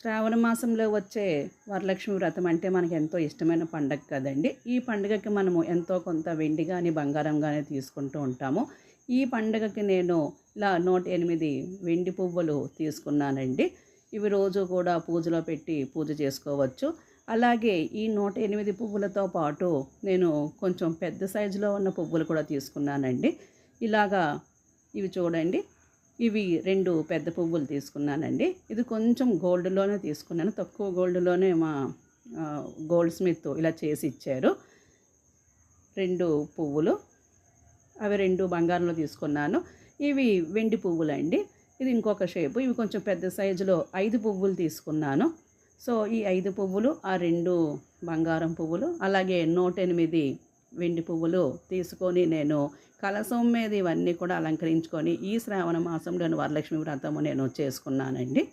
శ్రావణ మాసంలో వచ్చే వరలక్ష్మి వ్రతం అంటే మనకి ఎంతో ఇష్టమైన పండగ కదండి. ఈ పండుగకి మనము ఎంతో కొంత వెండి గాని, బంగారం గాని తీసుకుంటూ ఉంటాము. ఈ పండుగకి నేను ఇలా 108 వెండి పువ్వులు తీసుకున్నానండి. ఇవి రోజు కూడా పూజలో పెట్టి పూజ చేసుకోవచ్చు. అలాగే ఈ 108 పువ్వులతో పాటు నేను కొంచెం పెద్ద సైజులో ఉన్న పువ్వులు కూడా తీసుకున్నానండి. ఇలాగా ఇవి చూడండి. ఇవి 2 పెద్ద పువ్వులు తీసుకున్నానండి. ఇది కొంచెం గోల్డ్‌లోనే తీసుకున్నాను. తక్కువ గోల్డ్‌లోనే మా గోల్డ్ స్మిత్ ఇలా చేసి ఇచ్చారు. 2 పువ్వులు. అవి 2 బంగారంలో తీసుకున్నాను. ఇవి వెండి పువ్వులండి. ఇది ఇంకొక షేపు. ఇవి కొంచెం పెద్ద సైజులో 5 పువ్వులు తీసుకున్నాను. సో, ఈ 5 పువ్వులు, ఆ 2 బంగారం పువ్వులు, అలాగే 108 వెండి పువ్వులు తీసుకొని నేను కలశం మీద ఇవన్నీ కూడా అలంకరించుకొని ఈ శ్రావణ మాసంలోని వరలక్ష్మి వ్రతము నేను చేసుకున్నానండి.